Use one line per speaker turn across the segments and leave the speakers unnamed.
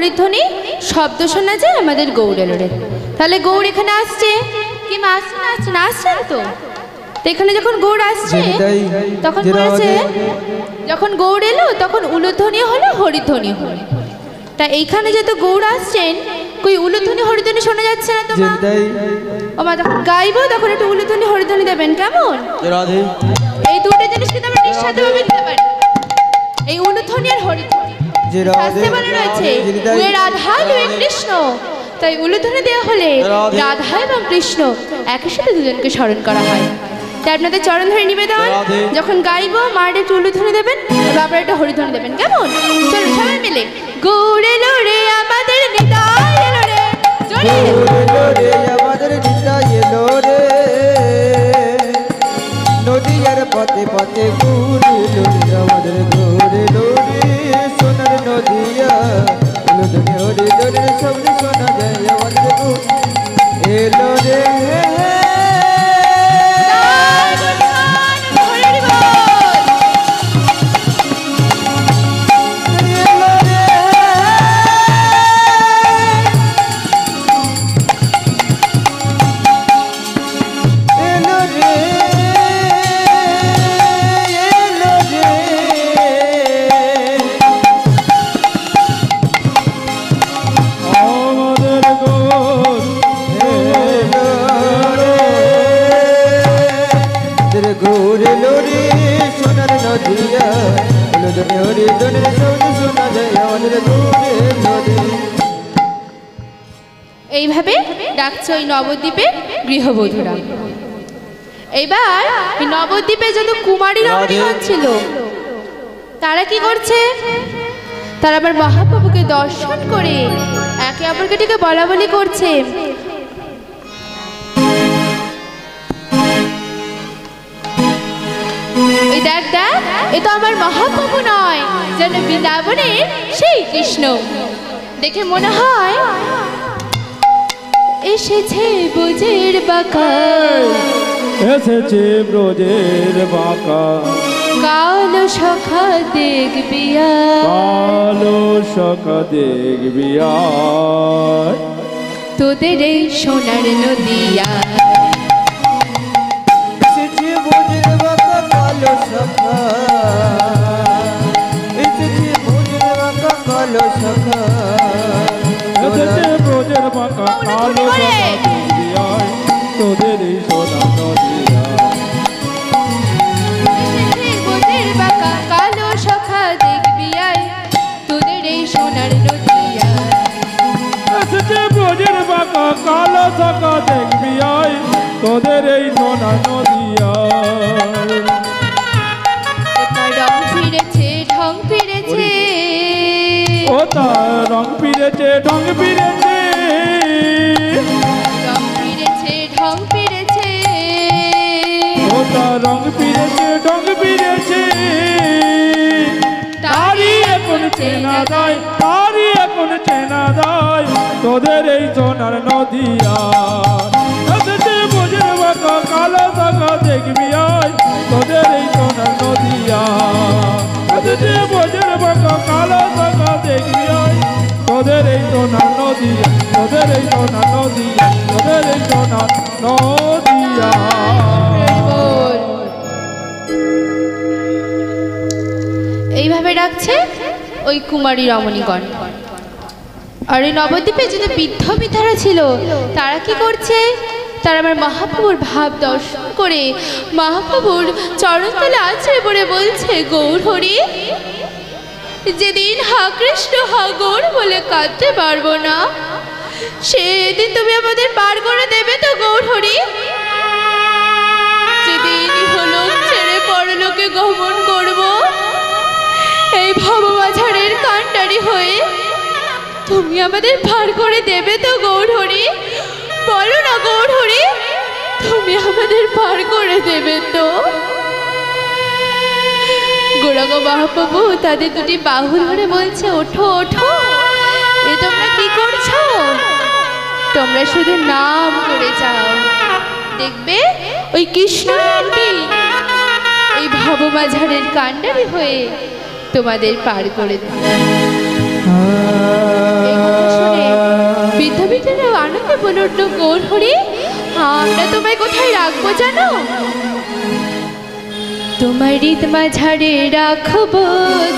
হরিধ্বনি শব্দ শোনা যায় আমাদের গৌর এলো রে। তাহলে গৌর এখানে আসছে কি না আসছেন তো? এখানে যখন গৌর আসছে তখন বলেছে যখন গৌর এলো তখন উলুধ্বনি হলো হরিধ্বনি হলো। তা এইখানে যেহেতু গৌর আসছেন কই উলুধ্বনি হরিধ্বনি শোনা যাচ্ছে না তো মা? ও মা যখন গাইবো তখন একটু উলুধ্বনি হরিধ্বনি দেবেন কেমন? এই দুটো জিনিস কিন্তু আমরা নিঃস্বার্থভাবে দিতে পারি, এই উলুধ্বনি আর হরিধ্বনি। শাস্ত্রে বলা রয়েছে ওই রাধা ওই কৃষ্ণ, তাই উলুধ্বনি দেওয়া হলে রাধা এবং কৃষ্ণ একই সাথে দুজনকে স্মরণ করা হয়। তাই আপনাদের চরণ ধরে নিবেদন, যখন গাইবো মার একটু উলুধ্বনি দেবেন, বাবার একটা হরিধ্বনি দেবেন কেমন? চলুন সবাই মিলে গৌর এলো রে আমাদের নিতাই এলো রে, জোরে
আমাদের নিতাই এলো রে, নদীয়ার পথে পথে ঘুরে এলো রে আমাদের গৌর এলো রে, সোনার নদিয়া উলুধ্বনি হরিধ্বনি শব্দ শোনা যায় আমাদের গৌর এলো রে।
এইভাবে ডাকছে ওই নবদ্বীপের গৃহবধূরা। এইবার নবদ্বীপে যত কুমারী রমণীগণ ছিল তারা কি করছে? তারা আবার মহাপ্রভুকে দর্শন করে একে অপরকে টিকে বলা বলি করছে, ওই দেখ দেখ এ তো আমার মহাপ্রভু নয়, যেন বৃন্দাবনের সেই কৃষ্ণ। দেখে মনে হয় এসেছে ব্রজের বাঁকা,
এসেছে ব্রজের বাঁকা,
কালো সখা দেখবি
কালো সখা দেখবি
তোদের এই সোনার নদিয়া,
এসেছে ব্রজের বাঁকা কালো সখা, এসেছে ব্রজের বাঁকা কালো সখা,
এসেছে ব্রজের বাঁকা কালো সখা দেখবি তোদের এই সোনার নদিয়া,
এসেছে ব্রজের বাঁকা কালো সখা দেখবি তোদের এই সোনার নদিয়া,
এসেছে ব্রজের বাঁকা কালো সখা দেখবি তোদের এই সোনার নদিয়া।
রং ফিরেছে ঢং ফিরেছে,
ও তার রং ফিরেছে ঢং ফিরেছে,
রং ফিরেছে ঢং ফিরেছে,
ও তার রং ফিরেছে ঢং ফিরেছে, তারি এখন চেনা যায়, তারি এখন চেনা যায় তোদের এই সোনার নদিয়া, এসেছে ব্রজের বাঁকা কালো সখা দেখবি তোদের এই সোনার নদিয়া, এসেছে ব্রজের বাঁকা কালো সখা দেখবি তোদের এই সোনার নদিয়া, তোদের এই সোনার নদিয়া, তোদের এই সোনার নদিয়া।
এইভাবে ডাকছে ওই কুমারী রমণীগণ। আর ওই নবদ্বীপে যত বৃদ্ধ বৃদ্ধারা ছিল তারা কি করছে? তারা আমার মহাপ্রভুর ভাব দর্শন করে মহাপ্রভুর চরণতলে আছড়ে পড়ে বলছে, গৌর হরি, যেদিন হা কৃষ্ণ হা গৌর বলে কাঁদতে পারবো না সেদিন তুমি আমাদের পার করে দেবে তো গৌর হরি? যেদিন হলো ছেড়ে পরলোকে গমন করব, এই ভববাঝারের কান্ডারি হয়ে তুমি আমাদের পার করে দেবে তো গৌর হরি? বলো না গৌর হরি, তুমি আমাদের পার করে দেবে তো? গৌরাঙ্গ মহাপ্রভু তাদের দুটি বাহু ধরে বলছে, ওঠো ওঠো, এ তোমরা কি করছো? তোমরা শুধু নাম করে যাও, দেখবে ওই কৃষ্ণ এই ভবমাঝারের কান্ডারি হয়ে তোমাদের পার করে দেবে। থেকে বলে উঠলো, গৌর হরি আমরা তোমায় কোথায় রাখবো জানো? তোমার হৃদ মাঝারে রাখবো,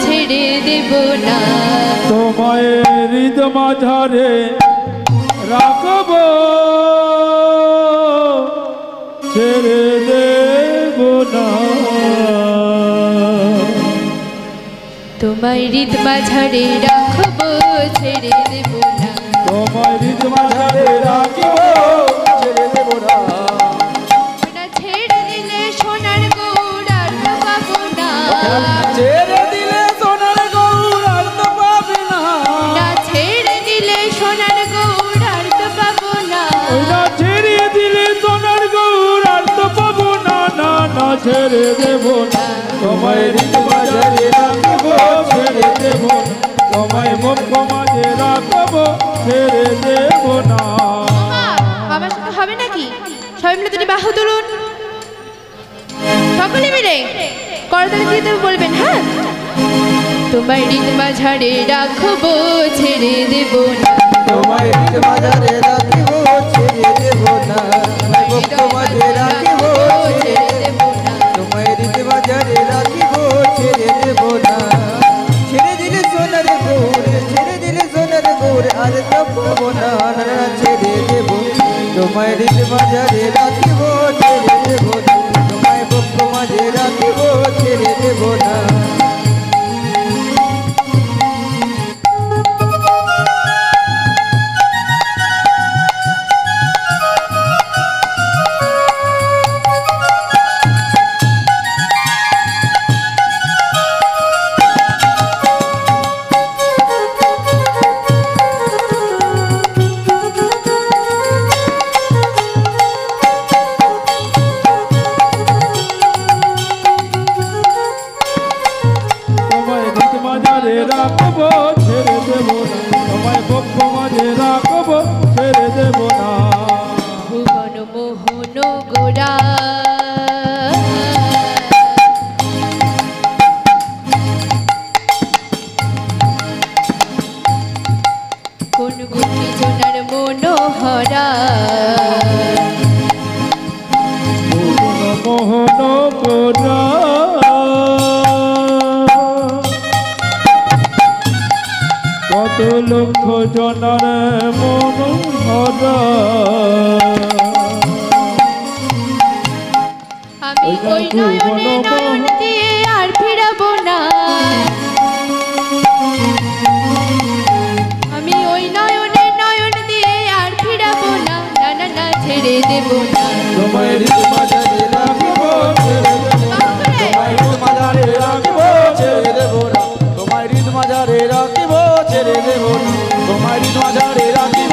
ছেড়ে দেব না।
তোমায় হৃদ মাঝারে রাখবো, ছেড়ে দেব না।
তোমার হৃদ মাঝারে রাখবো, ছেড়ে দেব না।
তোমায় হৃদ মাঝারে রাখবো, ছেড়ে দেব না।
না ছেড়ে দিলে সোনার গৌর আর তো পাবো না।
ছেড়ে দিলে সোনার গৌর আর তো পাবে না।
না ছেড়ে দিলে সোনার গৌর আর তো পাবো না।
না ছেড়ে দিলে সোনার গৌর আর তো পাবো না। না না ছেড়ে দেব না। তোমায় হৃদ মাঝারে রাখবো, ছেড়ে দেব না। তোমায় মুখ্য মাঝে রাখবো, ছেড়ে দেব না।
আমার সাথে হবে নাকি? সবাই মিলে দুটি বাহু তুলুন, সকলে মিলে করতালি দিয়ে বলবেন, হ্যাঁ। তোমার হৃদ মাঝারে রাখবো, ছেড়ে দেব না।
তোমায় হৃদ মাঝারে রাখিব, ছেড়ে দেব না। মুক্ত মাঝে রাখিব, ছেড়ে দেব না। তোমায় হৃদ মাঝারে রাখিব, ছেড়ে দেব না। ছেড়ে দিলে সোনার গৌর, ছেড়ে দিলে সোনার গৌর আর তো পাবো না। ছেড়ে দেব, তোমায় হৃদ মাঝারে রাখিব, ছেড়ে দেব না। তোমায় মুক্ত মাঝে রাখিব, ছেড়ে দেব না।
তোমায় হৃদ মাঝারে রাখবো, ছেড়ে দেব না। তোমায় মুখ্য মাঝে রাখবো, ছেড়ে দেব না।
ভুবন মোহন গোরা কোন গুটি জোনার মনোহরা
মোহন গোরা কত লক্ষ জনার মনোহরা।
আমি ওই নয়নে নয়ন দিয়ে আর ফিরাবো না। আমি ওই নয়নে নয়ন দিয়ে আর ফিরাবো না। না না না ছেড়ে দেব না।
তোমায় হৃদ মাঝারে রাখিব, ছেড়ে দেব না। তোমায় হৃদ মাঝারে রাখিব, ছেড়ে দেব না। তোমায় হৃদ মাঝারে রাখিব, ছেড়ে দেব না। তোমায় হৃদ মাঝারে রাখিব,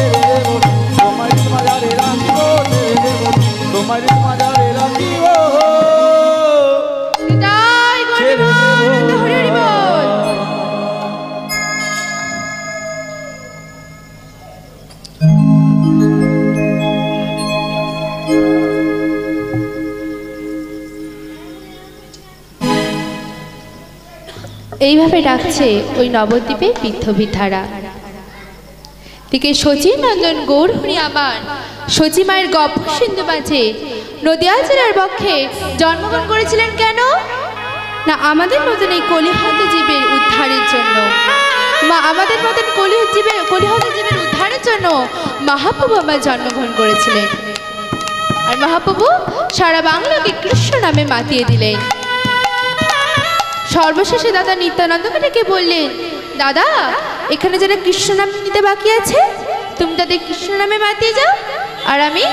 ছেড়ে দেব না। তোমায় হৃদ মাঝারে রাখিব, ছেড়ে দেব না। তোমায় হৃদ মাঝারে রাখিব,
তাই
ছেড়ে দেব
গরিব হরি হরি বল। এইভাবে ডাকছে ওই নবদ্বীপে পৃথ্বীধারা। দিকে শচী নন্দন গৌর হরি আমার শচী মায়ের গপ্প সিন্ধু মাঝে নদিয়া জেলার পক্ষে জন্মগ্রহণ করেছিলেন কেন? না আমাদের মতন এই কলিহত জীবের উদ্ধারের জন্য। মা আমাদের মতন কলিহত জীবের উদ্ধারের জন্য মহাপ্রভু আমার জন্মগ্রহণ করেছিলেন। আর মহাপ্রভু সারা বাংলাকে কৃষ্ণ নামে মাতিয়ে দিলেন। সর্বশেষে দাদা নিত্যানন্দকে ডেকে বললেন, দাদা এখানে যারা কৃষ্ণ নাম নিতে বাকি আছে তুমি তাদের কৃষ্ণ নামে মাতিয়ে যাও, আর আমি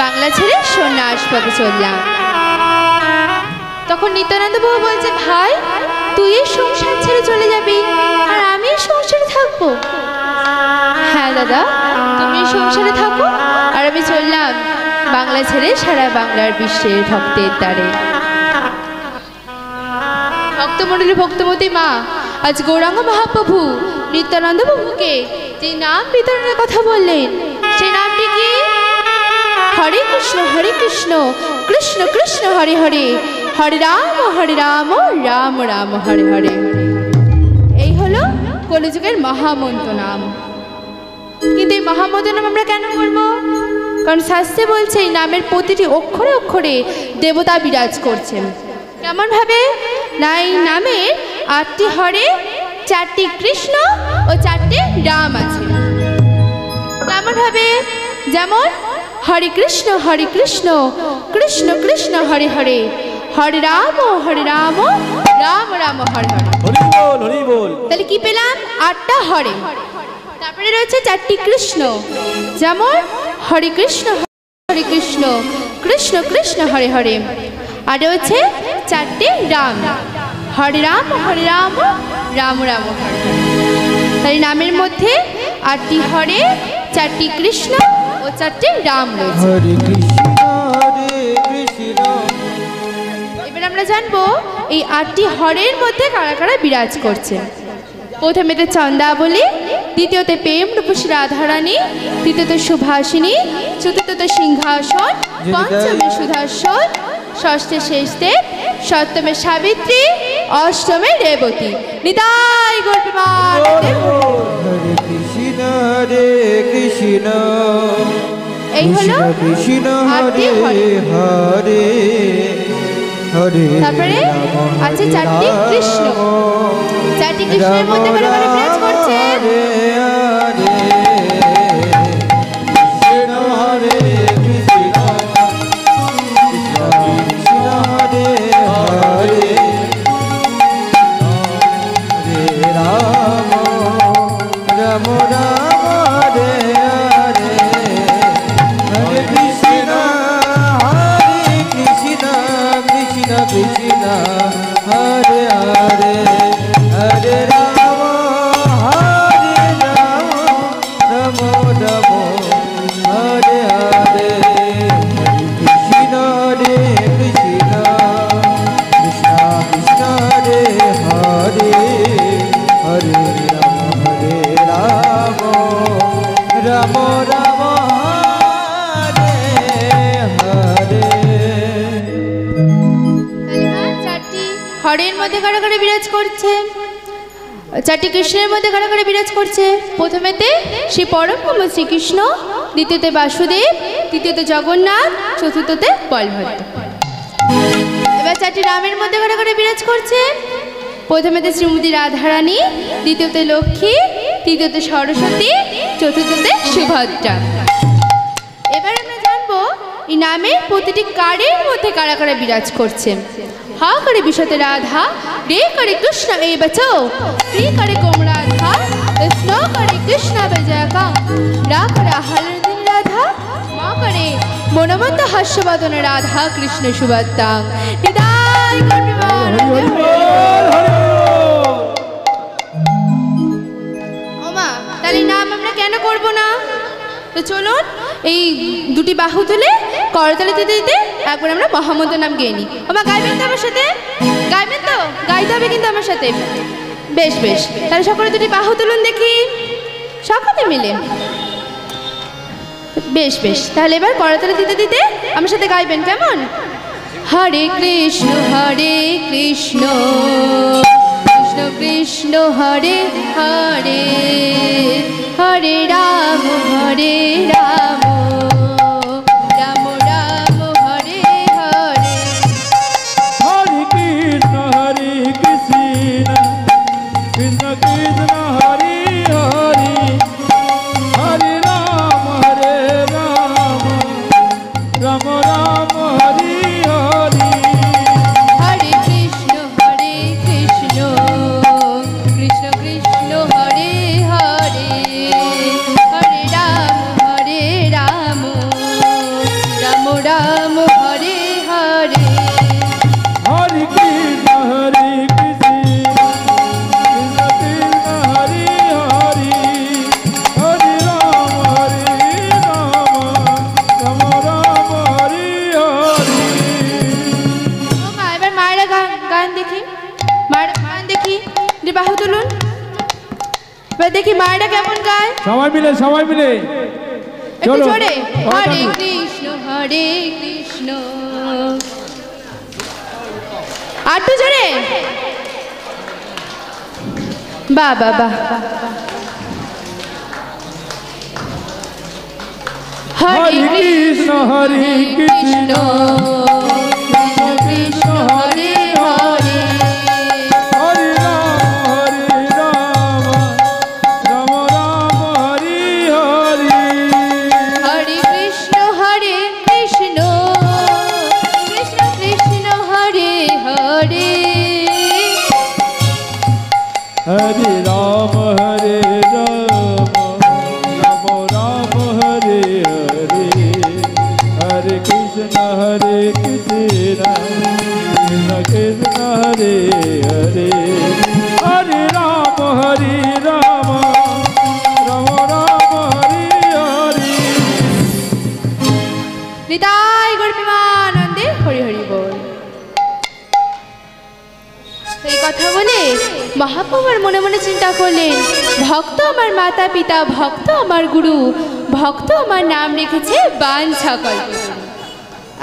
বাংলা ছেড়ে সন্ন্যাস পথে চললাম। তখন নিত্যানন্দ বাবু বলছে, ভাই তুই এই সংসার ছেড়ে চলে যাবি আর আমি এই সংসারে থাকবো? হ্যাঁ দাদা তুমি এই সংসারে থাকো আর আমি চললাম বাংলা ছেড়ে সারা বাংলার বিশ্বের ভক্তের দ্বারে। ভক্তমণ্ডলী ভক্তমতী মা আজ গৌরাঙ্গ মহাপ্রভু নিত্যানন্দ বাবুকে যে নাম বিতরণের কথা বললেন সেই নামটি কি? হরে কৃষ্ণ কৃষ্ণ কৃষ্ণ হরে হরে, হরে রাম রাম রাম হরে হরে। এই হলো কলিযুগের মহামন্ত্র নাম। কিন্তু এই মহামন্ত্র নাম আমরা কেন করবো? কারণ শাস্ত্রে বলছে এই নামের প্রতিটি অক্ষরে অক্ষরে দেবতা বিরাজ করছেন। কেমন ভাবে? না, এই নামে 8টি হরে, 4টি কৃষ্ণ ও 4টি রাম আছে। কেমন ভাবে? যেমন হরে কৃষ্ণ কৃষ্ণ কৃষ্ণ হরে হরে, হরে রাম রাম রাম হরে হরে।
হরি বল, হরি বল।
তাহলে কি পেলাম? 8টা হরে। তারপরে রয়েছে 4টি কৃষ্ণ, যেমন হরে কৃষ্ণ কৃষ্ণ কৃষ্ণ হরে হরে। আর রয়েছে 4টি রাম, হরে রাম রাম রাম হরে হরে। তাই নামের মধ্যে 8টি হরে, 4টি কৃষ্ণ ও 4টি রাম রয়েছে।
হরে কৃষ্ণ হরে কৃষ্ণ।
এবার আমরা জানবো এই 8টি হরের মধ্যে কারা কারা বিরাজ করছে। প্রথমেতে চন্দাবলী, দ্বিতীয়তে প্রেম রূপসী রাধারানী, তৃতীয়তে সুভাষিনী, চতুর্থতে সিংহাসন, পঞ্চমে সুদর্শন, ষষ্ঠে শেষদেব, সপ্তমে সাবিত্রী, অষ্টমে রেবতী। নিতাই গৌর প্রেমানন্দে।
হরে কৃষ্ণ হরে কৃষ্ণ,
এই হলো
কৃষ্ণ
8টি
হরে
হরে।
হরে হরে
তারপরে আছে 4টি কৃষ্ণ। 4টি কৃষ্ণের মধ্যে কারা কারা বিরাজ করছে?
কৃষ্ণ হরে কৃষ্ণ, কৃষ্ণ হরে হরে, হরে রাম রাম রাম হরে হরে, হরে কৃষ্ণ হরে কৃষ্ণ কৃষ্ণ কৃষ্ণ হরে হরে, হরে রাম রাম রাম হরে হরে, হরে কৃষ্ণ হরে কৃষ্ণ কৃষ্ণ কৃষ্ণ হরে হরে, হরে রাম রাম রাম হরে হরে।
হরের মধ্যে কারা কারা বিরাজ করছে? 4টি কৃষ্ণের মধ্যে কারা কারা বিরাজ করছে? প্রথমেতে শ্রী পরম শ্রীকৃষ্ণ, দ্বিতীয়তে বাসুদেব, তৃতীয়তে জগন্নাথ, চতুর্থতে বলভদ্র। এবার 4টি রামের মধ্যে কারা কারা বিরাজ করছে? প্রথমেতে শ্রীমতী রাধারানী, দ্বিতীয়তে লক্ষ্মী, তৃতীয়তে সরস্বতী, চতুর্থতে সুভদ্রা। এবার আমরা জানবো এই নামের প্রতিটি কারের মধ্যে কারা কারা বিরাজ করছে। हा करे विशते राधा, रे करे कृष्ण ए बचो, प्री करे कोम राधा, स्नो करे कृष्ण बजय का, रा करे हलदिन राधा, मा करे मोनमंत हर्षवदन राधा कृष्ण सुभद्रा। निताई गौर प्रेमानंदे। ओमा ताहले नाम আমরা কেন করব না? তো চলুন এই দুটি বাহু তুলে করতালি দিতে দিতে একবার আমরা মহামন্ত্র নাম গেয়ে নিই। আমার গাইবেন তো আমার সাথে? গাইবেন তো? গাইতে হবে কিন্তু আমার সাথে। বেশ বেশ, তাহলে সকলে দুটি বাহু তুলুন দেখি, সকলে মিলে। বেশ বেশ, তাহলে এবার করতালি দিতে দিতে আমার সাথে গাইবেন, কেমন? হরে কৃষ্ণ কৃষ্ণ কৃষ্ণ হরে হরে, হরে রাম রাম রাম রাম হরে হরে।
হরে কৃষ্ণ কৃষ্ণ কৃষ্ণ কৃষ্ণ হরে হরে, হরে রাম রাম রাম হরে হরে।
হরে কৃষ্ণ কৃষ্ণ কৃষ্ণ কৃষ্ণ হরে হরে, হরে রাম রাম রাম হরে হরে।
হরে কৃষ্ণ কৃষ্ণ কৃষ্ণ কৃষ্ণ হরে হরে, হরে রাম রাম রাম হরে হরে।
ও মা, এবার মায়েরা গান দেখি, মায়েরা গান দেখি, বাহু তুলুন। এবার দেখি মায়েরা কেমন গায়।
সবাই মিলে
একটু
চলো।
জোরে। হরে কৃষ্ণ আর একটু জোরে। বাহ বাহ বাহ। হরে
কৃষ্ণ হরে কৃষ্ণ
কৃষ্ণ কৃষ্ণ হরে হরে
হরে রাম রাম রাম হরে হরে
হরে কৃষ্ণ কৃষ্ণ কৃষ্ণ হরে হরে
হরে রাম রাম রাম হরে হরে হরে কৃষ্ণ কৃষ্ণ কৃষ্ণ হরে হরে হরে রাম রাম রাম হরে হরে
নিতাই গৌরপ্রেমানন্দে হরি হরি বল। এই কথা বলে মহাপ্রভু আর মনে মনে চিন্তা করলেন, ভক্ত আমার মাতা পিতা, ভক্ত আমার গুরু, ভক্ত আমার নাম রেখেছে বাঞ্ছা কল্পতরু।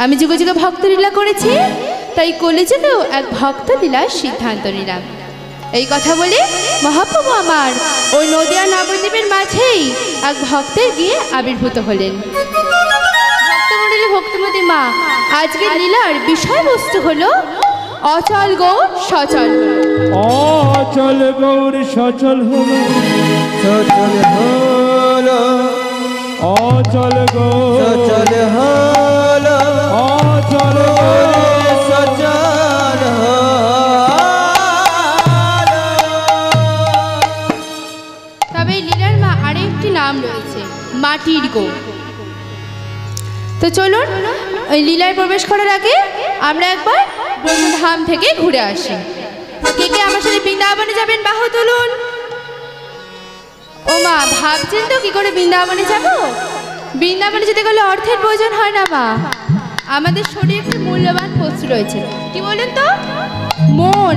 আমি যুগে যুগে ভক্ত লীলা করেছি, তাই কলিযুগেও এক ভক্ত লীলার সিদ্ধান্ত নিলাম। এই কথা বলে মহাপ্রভু আমার ওই নদিয়া নবদ্বীপের মাঝেই এক ভক্তের গিয়ে আবির্ভূত হলেন। ভক্তমণ্ডলী ভক্তিমতী মা, আজকের লীলার বিষয়বস্তু হলো অচল গৌর সচল হলো।
অচল গৌর সচল হলো,
সচল হলো,
অচল গৌর
সচল হলো,
অচল গৌর
সচল হলো।
তবে এই লীলার মা আরেকটি নাম রয়েছে, মাটির গৌর। তো চলুন ওই লীলায় প্রবেশ করার আগে আমরা একবার ব্রহ্মধাম থেকে ঘুরে আসি। কে কে আমার সাথে বৃন্দাবনে যাবেন বাহু তুলুন। ও মা, ভাবছেন তো কি করে বৃন্দাবনে যাব? বৃন্দাবনে যেতে গেলে অর্থের প্রয়োজন হয় না মা, আমাদের শরীরে একটি মূল্যবান বস্তু রয়েছে। কি বলেন তো? মন।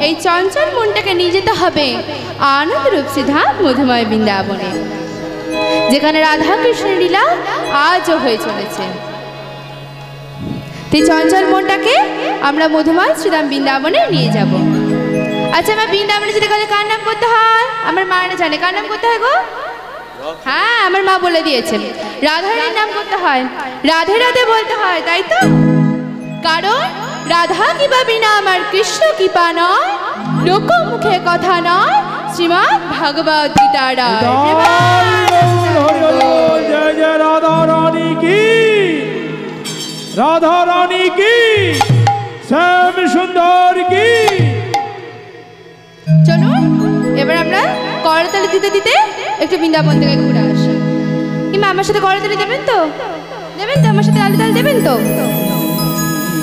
এই চঞ্চল মনটাকে নিয়ে যেতে হবে আনন্দ রূপসী ধাম মধুময় বৃন্দাবনে, যেখানে রাধা কৃষ্ণের লীলা আজও হয়ে চলেছে। এই চঞ্চল মনটাকে আমরা মধুময় শ্রীরাম বৃন্দাবনে নিয়ে যাব। আচ্ছা, আমার বৃন্দাবনে যেতে গেলে কার নাম করতে হয়? আমার মা না জানে কার নাম করতে হয় গো? হ্যাঁ, আমার মা বলে দিয়েছেন, রাধারানীর নাম করতে হয়, রাধে রাধে বলতে হয়, তাই তো? কারণ রাধা কিবা বিনা আমার কৃষ্ণ কৃপা নয়, লোক মুখে কথা নয়, শ্রীমদ্ ভাগবত গীতা রায়।
জয় জয় রাধা রানী কি, রাধা রানী কি, শ্যাম সুন্দর কি।
চলুন এবার আমরা করতালি দিতে দিতে একটু বৃন্দাবন থেকে ঘুরে আসি। কিংবা আমার সাথে করতালি দেবেন তো? দেবেন তো? আমার সাথে তালি দেবেন তো?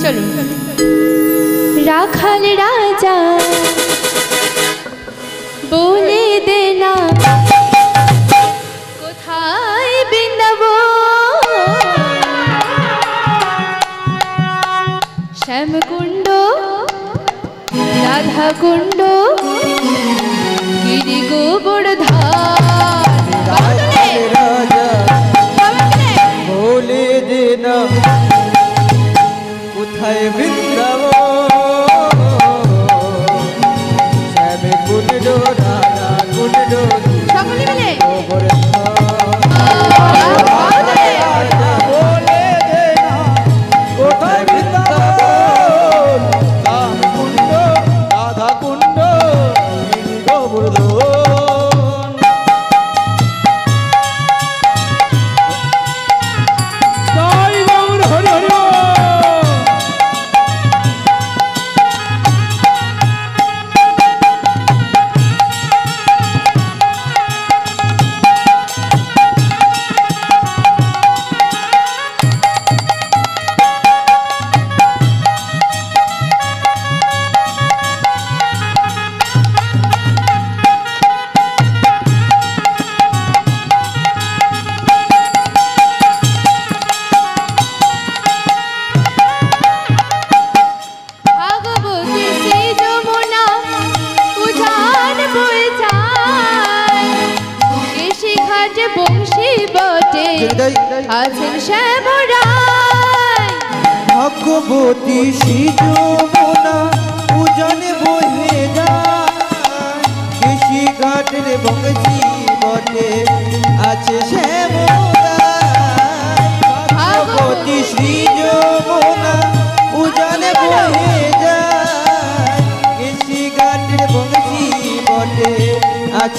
চলুন। রাখাল রাজা বলে দে না কোথায় বৃন্দাবন, শ্যামকুণ্ড রাধা কুণ্ড গিরি গোবর্ধন।
রাজা বলে দে না কোথায় বৃন্দাবন, শ্যাম কুণ্ড রাধা কুণ্ড
সকলে মিলে
বলে দে না কোথায় বৃন্দাবন, শ্যাম কুণ্ড রাধা কুণ্ড গোবর্ধন।
জয় গৌর হরি হরি বল।
ভাগবতী শ্রী যমুনা উজান বয়ে যায়, কেশি ঘাটে বংশী বটে আছেন শ্যাম রায়।
ভগবতী যমুনা উজানে বহে যায়, কৃষি ঘাটের বংশী বটে আছে শ্যামরা।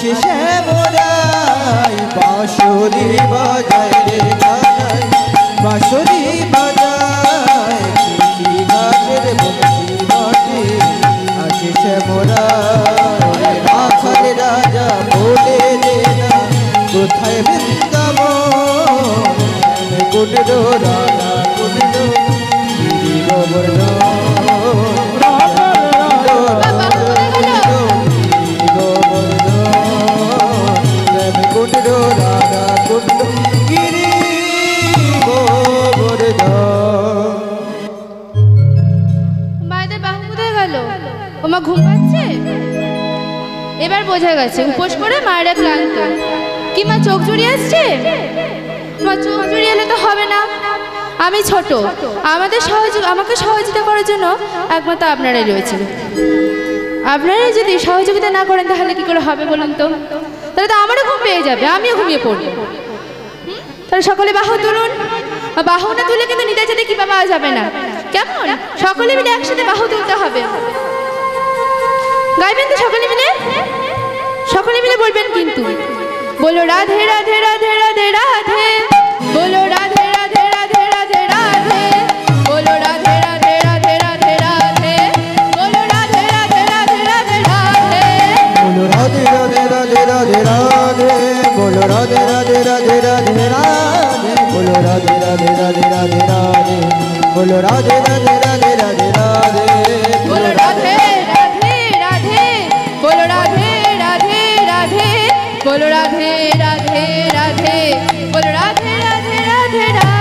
আছি শ্যামরাই বাঁশুরি বাজায় রে কানাই বাঁশুরি বাজায় কৃষি ঘাটের বংশী মাটি আছি শ্যামরাই রাখাল রাজা বলে রে না কোথায় বৃন্দাবন কুণ্ড রাধা কুণ্ড গিরি গোবর্ধন
মায়েদের বাহু কোথায় গেল? ওমা ঘুম পাচ্ছে? এবার বোঝা গেছে উপোস করে মায়েরা ক্লান্ত। কি মা চোখ জুড়িয়ে আসছে? মা চোখ জুড়িয়ে এলে তো হবে না, আমি ছোট, আমাকে সহযোগিতা করার জন্য একমাত্র আপনারাই রয়েছেন। আপনারাই যদি সহযোগিতা না করেন তাহলে কি করে হবে বলুন তো? তাহলে তো আমারও ঘুম পেয়ে যাবে, আমিও ঘুমিয়ে পড়ব। তাহলে সকলে বাহু তুলুন। বাহু না তুলে কিন্তু নিতে যেতে কি পাওয়া যাবে না, কেমন? সকলে মিলে একসাথে বাহু তুলতে হবে। গাইবেন তো সকলে মিলে? সকলে মিলে বলবেন কিন্তু, বলো রাধে রাধে রাধে রাধে রাধে, বলো রাধে রাধে রাধে রাধে রাধে, বলো রাধে রাধে রাধে রাধে রাধে, বলো রাধে রাধে রাধে রাধে রাধে,
বলো রাধে রাধে রাধে রাধে রাধে, বলো রাধে রাধে রাধে রাধে রাধে, বলো রাধে রাধে রাধে রাধে রাধে, বলো রাধে রাধে রাধে রাধে রাধে,
বলো রাধে রাধে রাধে, বলো রাধে রাধে রাধে, বলো রাধে রাধে রাধে, বলো রাধে রাধে রাধে রাধে,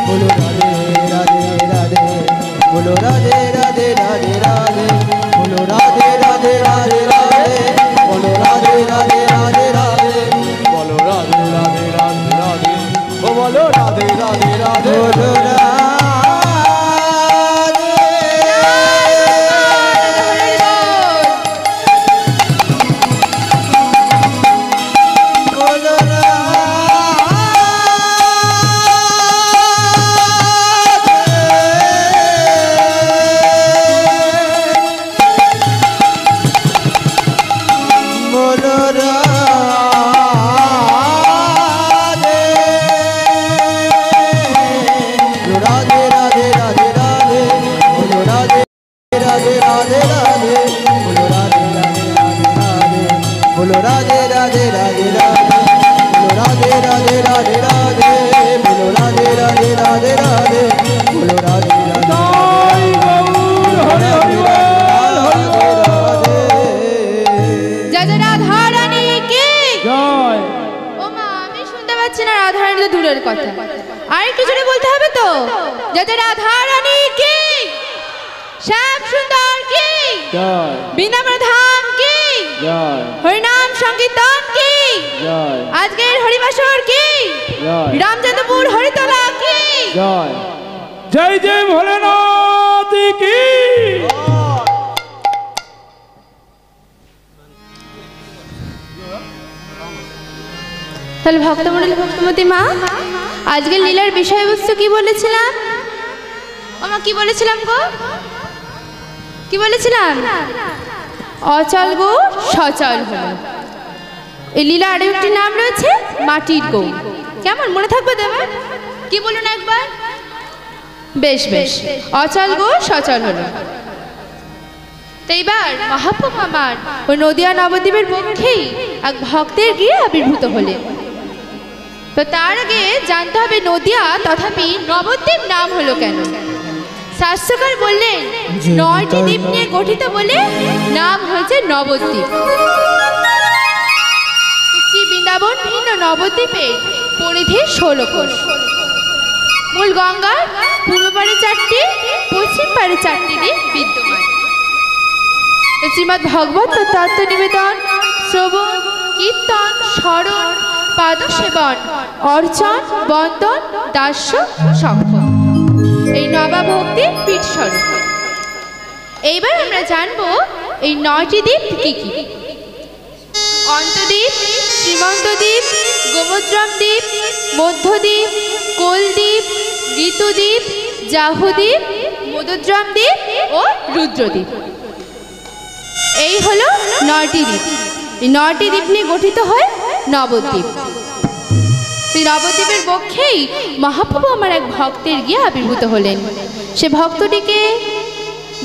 বলো রাধে রাধে রাধে, বলো রাধে রাধে রাধে, বলো রাধে রাধে রাধে, বলো রাধে রাধে রাধে রাধে, বলো রাধে রাধে রাধে রাধে, বলো রাধে রাধে রাধে রাধে, বলো রাধে রাধে রাধে রাধে, ও বলো রাধে রাধে রাধে, বলো
আরেকটু জোরে বলতে হবে তো, যাতে রাধা রানী কি, শ্যাম সুন্দর কি, বৃন্দাবন ধাম কি, হরিনাম সংকীর্তন কি, আজকের হরিবাসর কি, রামচন্দ্রপুর হরিতলা কি,
জয় জয় ভোলেনাথ কি।
তাহলে ভক্তমণ্ডলী ভক্তমতী মা, আজকের লীলার বিষয়বস্তু কি বলেছিলাম? আমা কি বলেছিলাম গো? কি বলেছিলাম? অচল গো সচল হলো। এই লীলা আরো একটি নাম রয়েছে মাটির গৌ। কেমন মনে থাকবে দেবে? কি বলুন একবার? বেশ বেশ, অচল গো সচল হলো। তো এইবার মহাপ্রভু আমার ওই নদিয়া নবদ্বীপের পক্ষেই এক ভক্তের গিয়ে আবির্ভূত হলেন। তো তার আগে জানতে হবে নদিয়া তথাপি নবদ্বীপ নাম হলো কেন। শাস্ত্রকার বললেন 9টি দ্বীপ নিয়ে গঠিত বলে নাম হয়েছে নবদ্বীপ। শ্রী বৃন্দাবন ভিন্ন নবদ্বীপের পরিধি 16 কোষ। মূল গঙ্গার পূর্ব পারে 4টি, পশ্চিম পারে 4টি দ্বীপ বিদ্যমান। শ্রীমদ্ ভাগবত তত্ত্ব নিবেদন, শ্রবণ, কীর্তন, স্মরণ, পাদসেবন, অর্চন, বন্দন, দাস্য, সক্ষম, এই নবাভক্তির পীঠ স্বরূপ। এইবার আমরা জানবো এই 9টি দ্বীপ কি কি। অন্তদ্বীপ, শ্রীমন্তদ্বীপ, গোমোদ্রম দ্বীপ, মধ্যদ্বীপ, কোলদ্বীপ, ঋতুদ্বীপ, জাহুদ্বীপ, মদুদ্রম দ্বীপ ও রুদ্রদ্বীপ। এই হলো 9টি দ্বীপ। এই 9টি দ্বীপ নিয়ে গঠিত হয় নবদ্বীপ। এই নবদ্বীপের পক্ষেই মহাপ্রভু আমার এক ভক্তের গিয়ে আবির্ভূত হলেন। সে ভক্তটিকে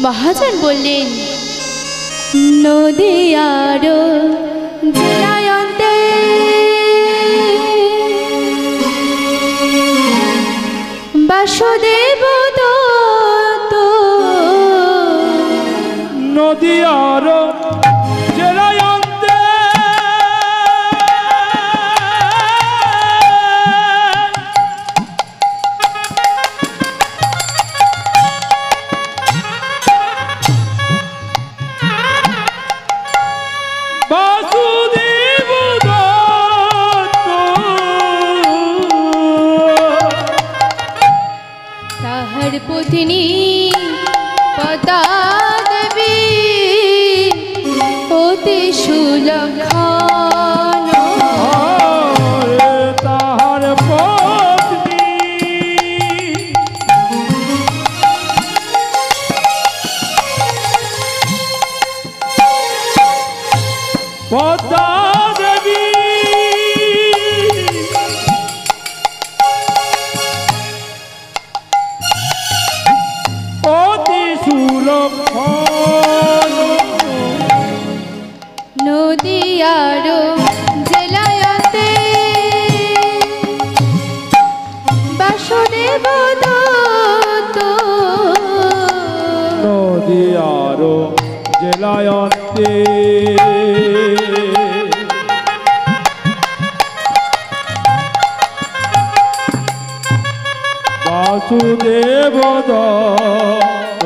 মহাজন বললেন, নদিয়ার জেলায়ন্তে বাসুদেব দত্ত,
নদিয়ার জেলায়ন্তে বাসুদেব দত্ত,
তাহার পত্নী পদা দেবী অতি সুলক্ষণ,
তাহার পত্নী পদ্মা দেবী অতি সুলক্ষণ,
নদিয়ার জেলায়তে বাসুদেব দত্ত,
নদিয়ার জেলায়ন্তে বাসুদেব দত্ত,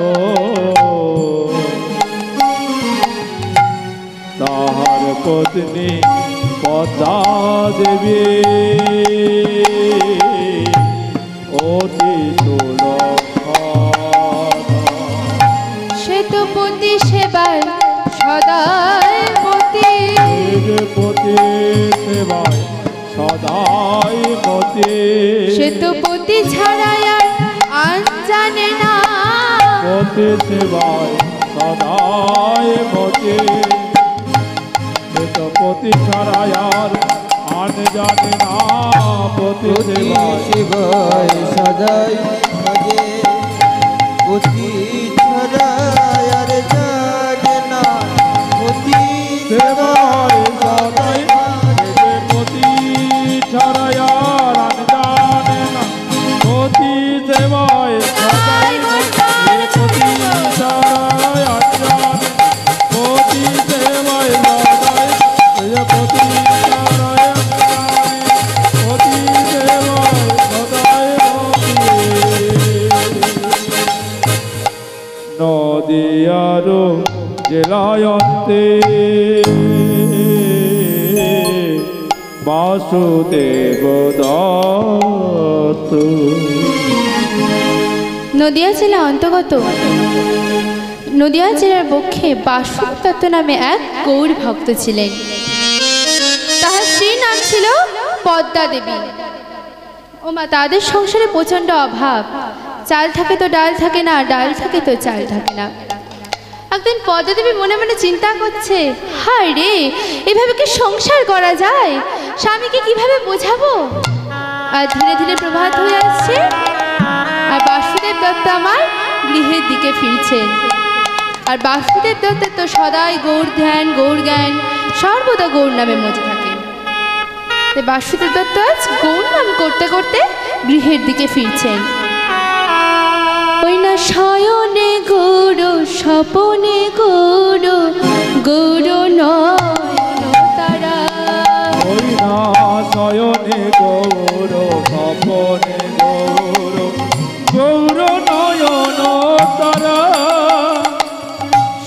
তাহার পত্নী পদ্মা দেবী অতি সুলক্ষণ,
শ্বেতপতি সেবায় সদাই মতি,
পতি সেবায় সদাই মতি,
শ্বেতপতি ছাড়াই আর আন জানে না,
পতি সেবায় সদাই মতি, পতি ছাড়াই আর আন জানে না, পতি
প্রতি
সেবায়
শিবায় সদাই ভজে, প্রতি ছড়ায় আর জানে না, প্রতি
সেবায় সদাই ভজে, পতি ছাড়াই আর আন জানে না, পতি সেবায় সদাই ভজে, পতি ছাড়াই আন জানে, পতি সেবায় সদাই ভজে, পতি ছাড়াই আন জানে, পতি সেবায় সদাই ভজে। নদিয়ার জেলায়ন্তে বাসুদেব দত্ত,
নদিয়া জেলা অন্তর্গত নদিয়া জেলার পক্ষে বাসুদেব দত্ত নামে এক গৌর ভক্ত ছিলেন। তাহার স্ত্রীর নাম ছিল পদ্মা দেবী। ও মা, তাদের সংসারে প্রচন্ড অভাব। চাল থাকে তো ডাল থাকে না, ডাল থাকে তো চাল থাকে না। একদিন পদ্মা দেবী মনে মনে চিন্তা করছে, হায় রে, এভাবে কি সংসার করা যায়? স্বামীকে কিভাবে বোঝাবো? আর ধীরে ধীরে প্রভাত হয়ে আসছে, আর বাসুদেব দত্ত আমার গৃহের দিকে ফিরছেন। আর বাসুদেব দত্তের তো সদাই গৌর ধ্যান, গৌর জ্ঞান, সর্বদা গৌর নামে মজে থাকে। বাসুদেব দত্ত আজ গৌর নাম করতে করতে গৃহের দিকে ফিরছেন। ওই না শয়নে গৌর, স্বপনে গৌর, গৌর নয়ন তারা,
ওই না শয়নে গৌর, স্বপনে গৌর, গৌর নয়ন তারা,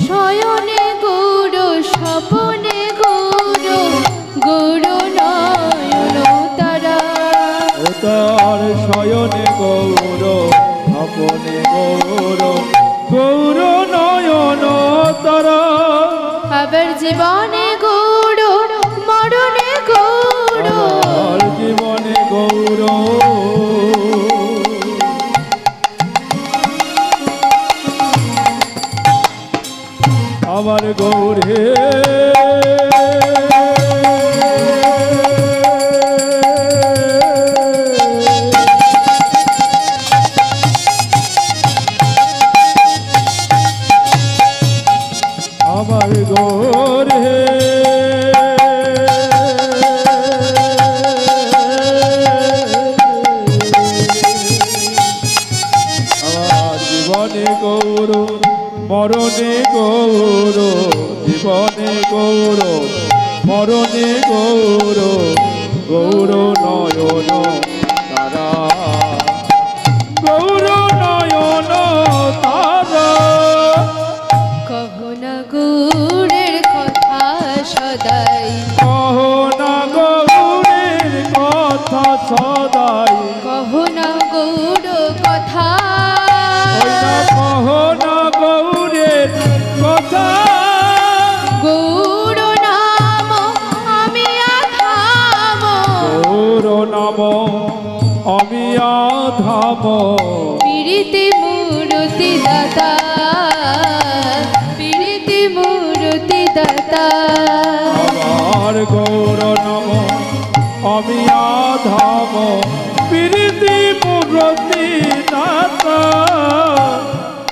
শয়নে গৌর, স্বপনে গৌর, গৌর নয়ন তারা,
ও তার শয়নে গৌর, স্বপনে গৌর, গৌর নয়ন তারা,
আবার জীবনে গৌর, মরণে গৌর,
আমার জীবনে গৌর, গৌরে আমার গৌরে জীবনে গৌর মরণে গৌর জীবনে গৌর মরণে গৌর গৌর নয়ন তারা গৌর নয়ন তারা
কহো না গৌড়ের কথা সদাই,
কহো না গৌরের কথা সদাই,
কহো না গৌড় কথা,
ওই না কহো না গৌরের কথা।
গৌড় নাম আমি আধাম,
গৌর নাম আমি আধাম,
পীড়িতি মূরতি দাতা, পীড়িতি মূরতি দাতা।
আমার গৌর নাম আমি আধাম, প্রীতি মূরতি দাতা,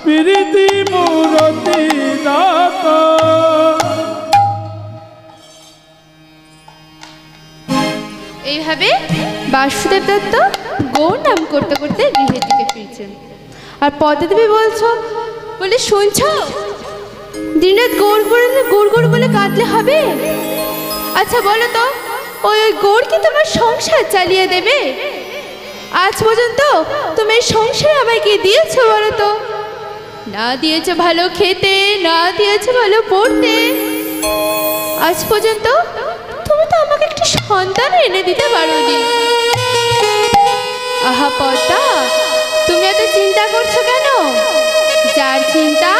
প্রীতি মূরতি দাতা।
এইভাবে বাসুদেব দত্ত গৌর নাম করতে করতে গৃহের দিকে ফিরছেন। আর পদ্মাদেবী বলে শুনছো, দিনরাত গৌর করলে গৌর গৌর বলে কাঁদলে হবে? আচ্ছা বলো তো, ওই গৌর কি তোমার সংসার চালিয়ে দেবে? আজ পর্যন্ত তুমি এই সংসারে আমায় কি দিয়েছো বলো তো? না দিয়েছো ভালো খেতে, না দিয়েছো ভালো পড়তে, আজ পর্যন্ত তুমি তো আমাকে একটা সন্তান এনে দিতে পারোনি। আহা পদ্মা, তুমি এত চিন্তা করছো কেন? যার চিন্তা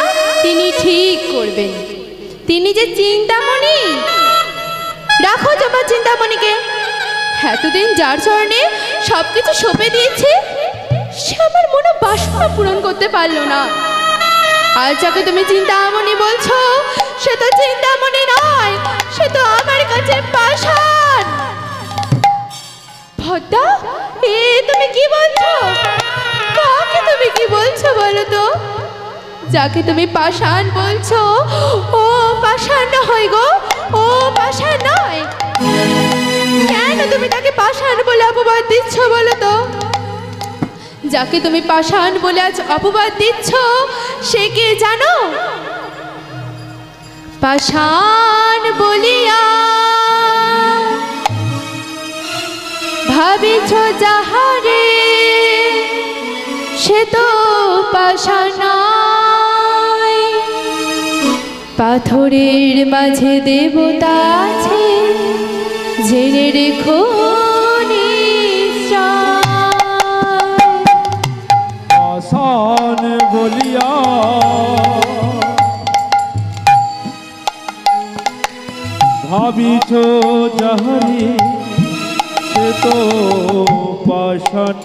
তিনি ঠিক করবেন, তিনি যে চিন্তামণি। রাখো তোমার চিন্তামণিকে। এতদিন যার চরণে সবকিছু সঁপে দিয়েছে, সে আমার মনে বাসনা পূরণ করতে পারলো না। আর যাকে তুমি চিন্তামণি বলছো, সে তো চিন্তামণি নয়, সে তো আমার কাছে পাষাণ। পদ্মা, এ তুমি কি বলছো? কাকে তুমি কি বলছো বলো তো? যাকে তুমি পাষাণ বলছো, ও পাষাণ নয় গো, ও পাষাণ নয়। কেন তুমি তাকে পাষাণ বলে অপবাদ দিচ্ছ বলো তো? যাকে তুমি পাষাণ বলে আজ অপবাদ দিচ্ছ, সে কে জানো? পাষাণ বলিয়া ভাবিছ যাহারে, সে তো পাষাণ নয়। পাথরের মাঝে দেবতা আছে, জেনে রেখো
পাষাণ বলিয়া ভাবিছ যাহারে, সে তো পাষাণ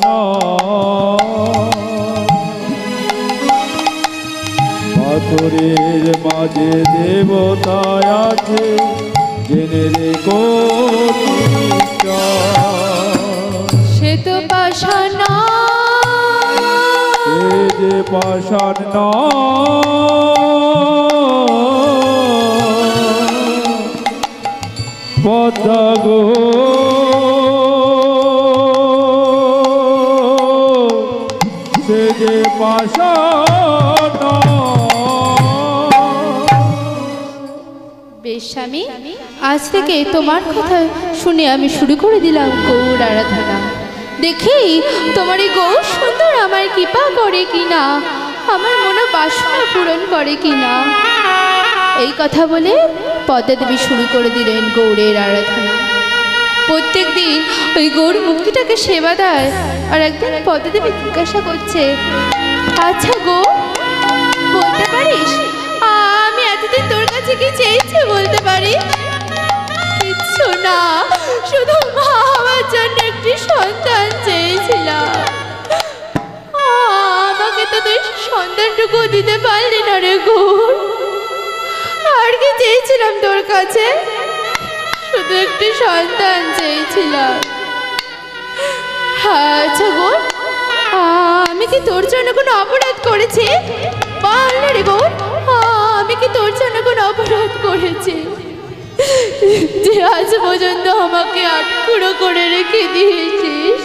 পাথরের মাঝে দেবতা আছে, জেনে রেখো
সে তো পাষাণ নয়,
সে যে পাষাণ পদ্মা গো, সে যে পাষাণ।
বেশ স্বামী, আজ থেকে তোমার কথা শুনে আমি শুরু করে দিলাম গৌর আরাধনা। দেখি তোমার এই গৌর সুন্দর আমার কৃপা করে কিনা, আমার মনে বাসনা পূরণ করে কিনা। এই কথা বলে পদ্মা দেবী শুরু করে দিলেন গৌরের আরাধনা। প্রত্যেক দিন ওই গৌর মুক্তিটাকে সেবা দেয়। আর একদিন পদ্মা দেবী জিজ্ঞাসা করছে, আচ্ছা গো, বলতে পারিস আমি এতদিন তোর কাছে কি চেয়েছি বলতে পারি? কিচ্ছু না, শুধু মা হওয়ার জন্য একটি সন্তান চেয়েছিলাম। আমাকে তো তুই সন্তানটুকু দিতে পারলি না রে গৌর। আর কি চেয়েছিলাম তোর কাছে? শুধু একটি সন্তান চেয়েছিলাম। আচ্ছা গো, আমি কি তোর জন্য কোনো অপরাধ করেছি? বল না রে বোন, আমি কি তোর জন্য কোনো অপরাধ করেছি যে আজ পর্যন্ত আমাকে আটকুড়ো করে রেখে দিয়েছিস?